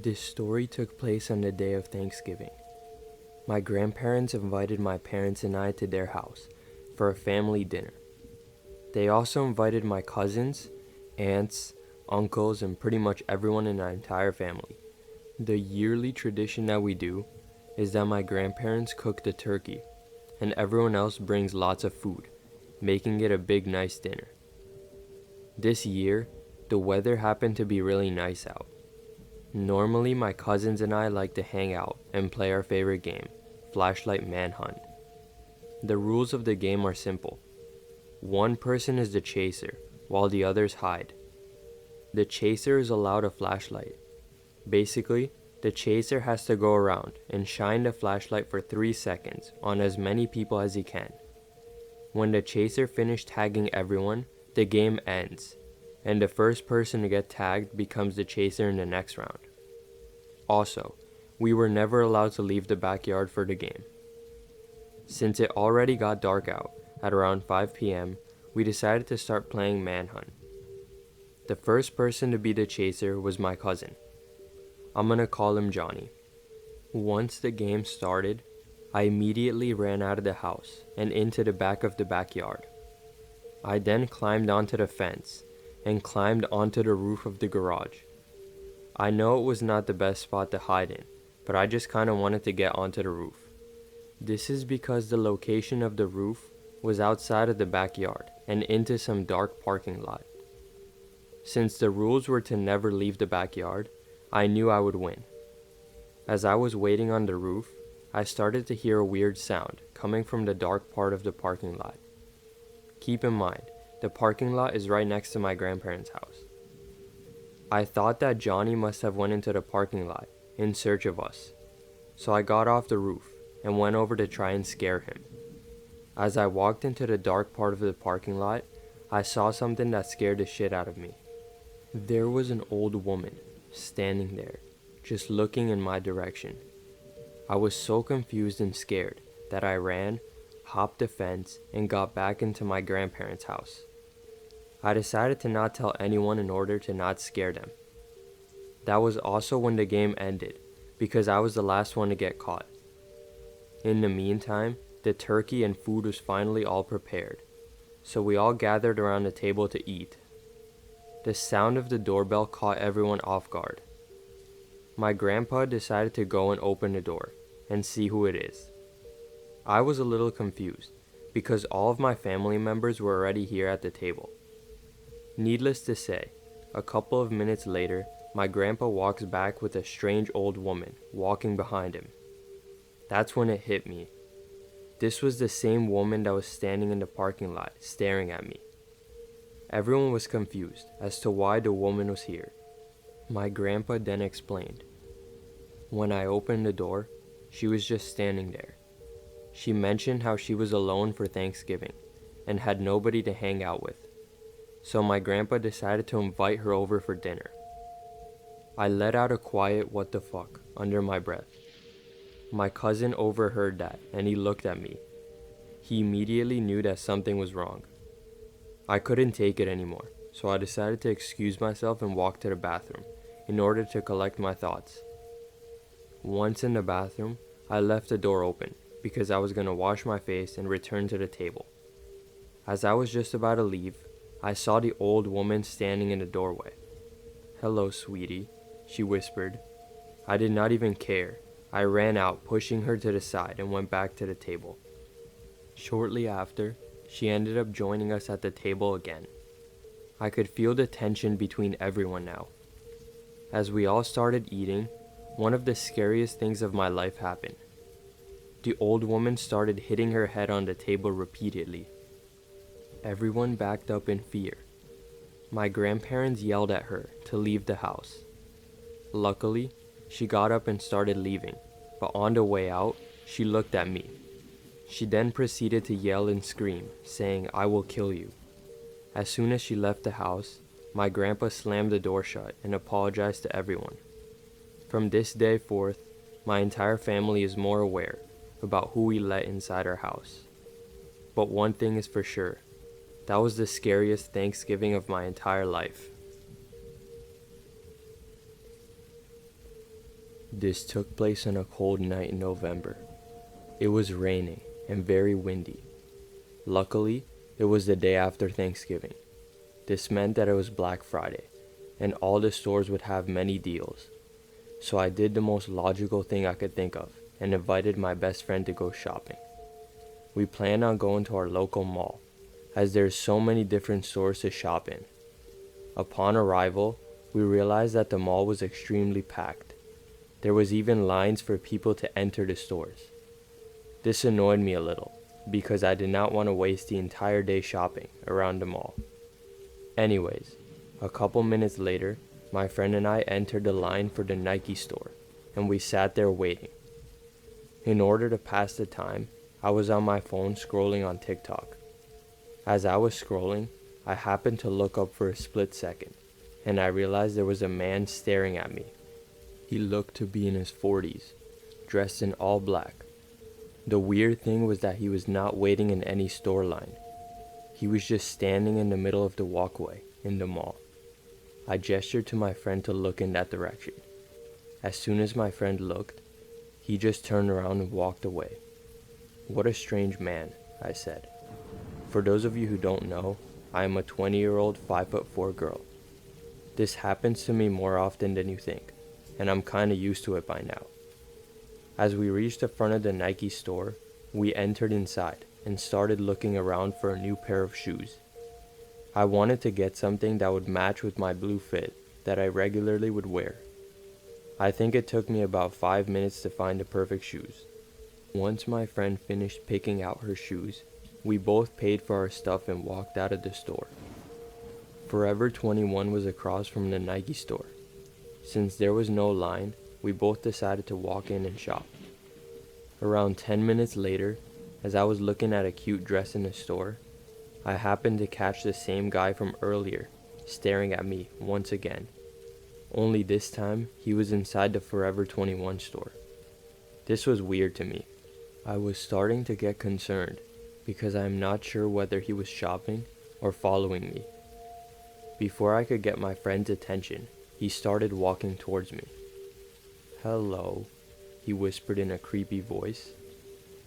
This story took place on the day of Thanksgiving. My grandparents invited my parents and I to their house for a family dinner. They also invited my cousins, aunts, uncles, and pretty much everyone in our entire family. The yearly tradition that we do is that my grandparents cook the turkey and everyone else brings lots of food, making it a big nice dinner. This year, the weather happened to be really nice out. Normally, my cousins and I like to hang out and play our favorite game, Flashlight Manhunt. The rules of the game are simple. One person is the chaser, while the others hide. The chaser is allowed a flashlight. Basically, the chaser has to go around and shine the flashlight for 3 seconds on as many people as he can. When the chaser finishes tagging everyone, the game ends, and the first person to get tagged becomes the chaser in the next round. Also, we were never allowed to leave the backyard for the game. Since it already got dark out at around 5 p.m., we decided to start playing Manhunt. The first person to be the chaser was my cousin. I'm gonna call him Johnny. Once the game started, I immediately ran out of the house and into the back of the backyard. I then climbed onto the fence and climbed onto the roof of the garage. I know it was not the best spot to hide in, but I just kinda wanted to get onto the roof. This is because the location of the roof was outside of the backyard and into some dark parking lot. Since the rules were to never leave the backyard, I knew I would win. As I was waiting on the roof, I started to hear a weird sound coming from the dark part of the parking lot. Keep in mind, the parking lot is right next to my grandparents' house. I thought that Johnny must have went into the parking lot in search of us, so I got off the roof and went over to try and scare him. As I walked into the dark part of the parking lot, I saw something that scared the shit out of me. There was an old woman standing there, just looking in my direction. I was so confused and scared that I ran, hopped the fence, and got back into my grandparents' house. I decided to not tell anyone in order to not scare them. That was also when the game ended, because I was the last one to get caught. In the meantime, the turkey and food was finally all prepared, so we all gathered around the table to eat. The sound of the doorbell caught everyone off guard. My grandpa decided to go and open the door and see who it is. I was a little confused because all of my family members were already here at the table. Needless to say, a couple of minutes later, my grandpa walks back with a strange old woman walking behind him. That's when it hit me. This was the same woman that was standing in the parking lot staring at me. Everyone was confused as to why the woman was here. My grandpa then explained. When I opened the door, she was just standing there. She mentioned how she was alone for Thanksgiving and had nobody to hang out with. So my grandpa decided to invite her over for dinner. I let out a quiet "what the fuck" under my breath. My cousin overheard that and he looked at me. He immediately knew that something was wrong. I couldn't take it anymore, so I decided to excuse myself and walk to the bathroom in order to collect my thoughts. Once in the bathroom, I left the door open because I was going to wash my face and return to the table. As I was just about to leave, I saw the old woman standing in the doorway. "Hello, sweetie," she whispered. I did not even care. I ran out, pushing her to the side, and went back to the table. Shortly after, she ended up joining us at the table again. I could feel the tension between everyone now. As we all started eating, one of the scariest things of my life happened. The old woman started hitting her head on the table repeatedly. Everyone backed up in fear. My grandparents yelled at her to leave the house. Luckily, she got up and started leaving, but on the way out, she looked at me. She then proceeded to yell and scream, saying, "I will kill you." As soon as she left the house, my grandpa slammed the door shut and apologized to everyone. From this day forth, my entire family is more aware about who we let inside our house. But one thing is for sure, that was the scariest Thanksgiving of my entire life. This took place on a cold night in November. It was raining and very windy. Luckily, it was the day after Thanksgiving. This meant that it was Black Friday, and all the stores would have many deals. So I did the most logical thing I could think of and invited my best friend to go shopping. We planned on going to our local mall, as there's so many different stores to shop in. Upon arrival, we realized that the mall was extremely packed. There was even lines for people to enter the stores. This annoyed me a little, because I did not want to waste the entire day shopping around the mall. Anyways, a couple minutes later, my friend and I entered the line for the Nike store, and we sat there waiting. In order to pass the time, I was on my phone scrolling on TikTok. As I was scrolling, I happened to look up for a split second, and I realized there was a man staring at me. He looked to be in his 40s, dressed in all black. The weird thing was that he was not waiting in any store line. He was just standing in the middle of the walkway in the mall. I gestured to my friend to look in that direction. As soon as my friend looked, he just turned around and walked away. "What a strange man," I said. For those of you who don't know, I am a 20-year-old 5'4" girl. This happens to me more often than you think, and I'm kinda used to it by now. As we reached the front of the Nike store, we entered inside and started looking around for a new pair of shoes. I wanted to get something that would match with my blue fit that I regularly would wear. I think it took me about 5 minutes to find the perfect shoes. Once my friend finished picking out her shoes, we both paid for our stuff and walked out of the store. Forever 21 was across from the Nike store. Since there was no line, we both decided to walk in and shop. Around 10 minutes later, as I was looking at a cute dress in the store, I happened to catch the same guy from earlier, staring at me once again. Only this time, he was inside the Forever 21 store. This was weird to me. I was starting to get concerned, because I am not sure whether he was shopping or following me. Before I could get my friend's attention, he started walking towards me. "Hello," he whispered in a creepy voice.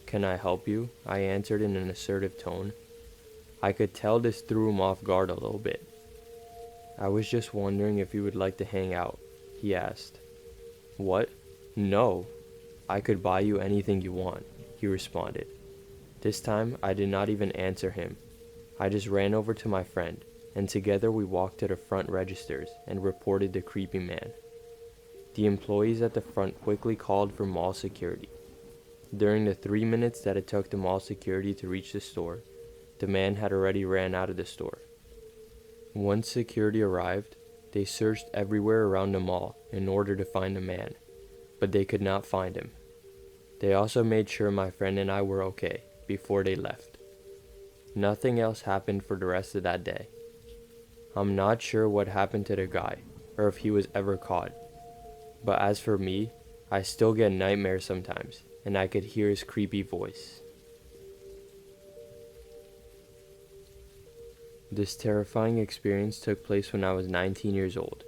"Can I help you?" I answered in an assertive tone. I could tell this threw him off guard a little bit. "I was just wondering if you would like to hang out," he asked. "What? No. I could buy you anything you want," he responded. This time, I did not even answer him. I just ran over to my friend, and together we walked to the front registers and reported the creepy man. The employees at the front quickly called for mall security. During the 3 minutes that it took the mall security to reach the store, the man had already ran out of the store. Once security arrived, they searched everywhere around the mall in order to find the man, but they could not find him. They also made sure my friend and I were okay before they left. Nothing else happened for the rest of that day. I'm not sure what happened to the guy, or if he was ever caught. But as for me, I still get nightmares sometimes, and I could hear his creepy voice. This terrifying experience took place when I was 19 years old.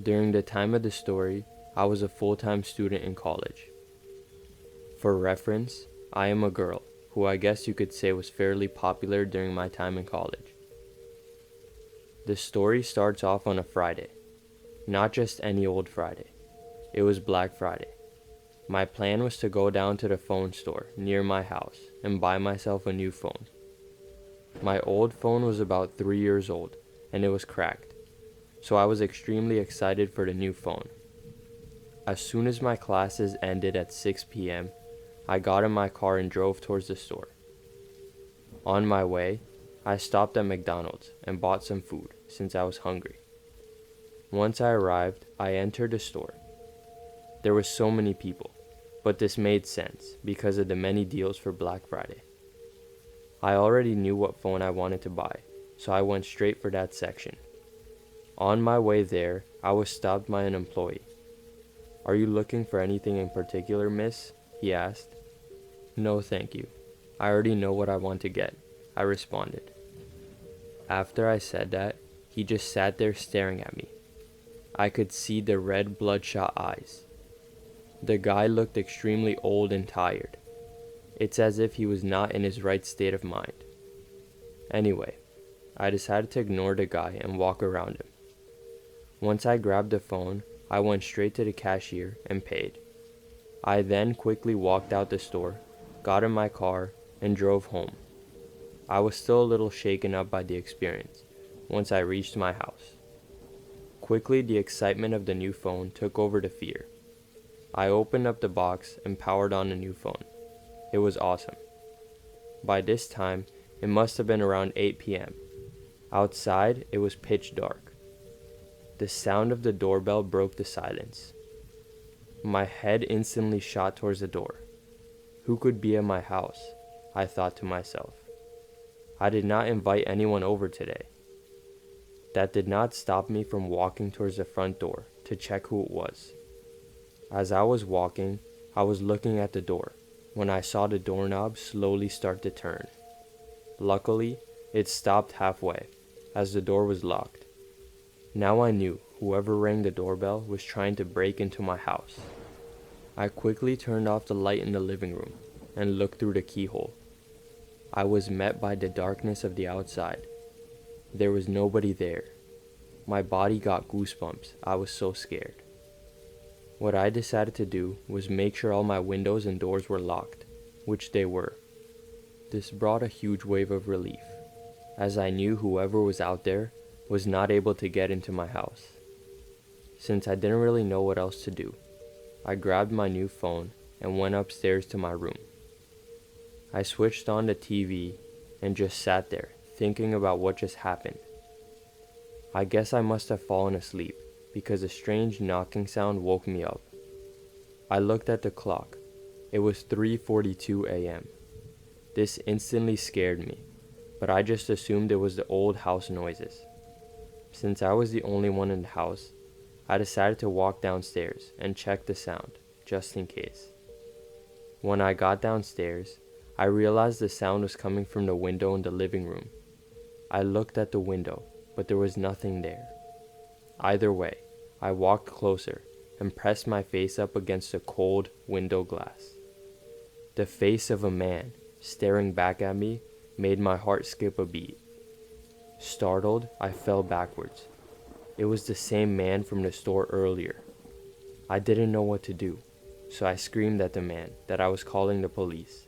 During the time of the story, I was a full-time student in college. For reference, I am a girl, who I guess you could say was fairly popular during my time in college. The story starts off on a Friday. Not just any old Friday. It was Black Friday. My plan was to go down to the phone store near my house and buy myself a new phone. My old phone was about 3 years old, and it was cracked, so I was extremely excited for the new phone. As soon as my classes ended at 6 p.m., I got in my car and drove towards the store. On my way, I stopped at McDonald's and bought some food since I was hungry. Once I arrived, I entered the store. There were so many people, but this made sense because of the many deals for Black Friday. I already knew what phone I wanted to buy, so I went straight for that section. On my way there, I was stopped by an employee. "Are you looking for anything in particular, miss?" he asked. "No, thank you. I already know what I want to get," I responded. After I said that, he just sat there staring at me. I could see the red bloodshot eyes. The guy looked extremely old and tired. It's as if he was not in his right state of mind. Anyway, I decided to ignore the guy and walk around him. Once I grabbed the phone, I went straight to the cashier and paid. I then quickly walked out the store, got in my car, and drove home. I was still a little shaken up by the experience once I reached my house. Quickly, the excitement of the new phone took over the fear. I opened up the box and powered on a new phone. It was awesome. By this time, it must have been around 8 p.m. Outside, it was pitch dark. The sound of the doorbell broke the silence. My head instantly shot towards the door. Who could be at my house? I thought to myself. I did not invite anyone over today. That did not stop me from walking towards the front door to check who it was. As I was walking, I was looking at the door when I saw the doorknob slowly start to turn. Luckily, it stopped halfway, as the door was locked. Now I knew whoever rang the doorbell was trying to break into my house. I quickly turned off the light in the living room and looked through the keyhole. I was met by the darkness of the outside. There was nobody there. My body got goosebumps. I was so scared. What I decided to do was make sure all my windows and doors were locked, which they were. This brought a huge wave of relief, as I knew whoever was out there was not able to get into my house. Since I didn't really know what else to do, I grabbed my new phone and went upstairs to my room. I switched on the TV and just sat there, thinking about what just happened. I guess I must have fallen asleep because a strange knocking sound woke me up. I looked at the clock. It was 3:42 a.m. This instantly scared me, but I just assumed it was the old house noises. Since I was the only one in the house, I decided to walk downstairs and check the sound, just in case. When I got downstairs, I realized the sound was coming from the window in the living room. I looked at the window, but there was nothing there. Either way, I walked closer and pressed my face up against the cold window glass. The face of a man staring back at me made my heart skip a beat. Startled, I fell backwards. It was the same man from the store earlier. I didn't know what to do, so I screamed at the man that I was calling the police.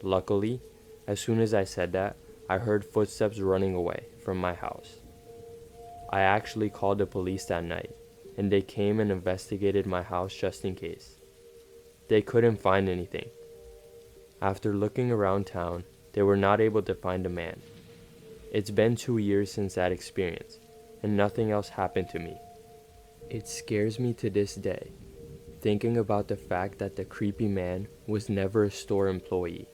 Luckily, as soon as I said that, I heard footsteps running away from my house. I actually called the police that night, and they came and investigated my house just in case. They couldn't find anything. After looking around town, they were not able to find a man. It's been 2 years since that experience, and nothing else happened to me. It scares me to this day, thinking about the fact that the creepy man was never a store employee.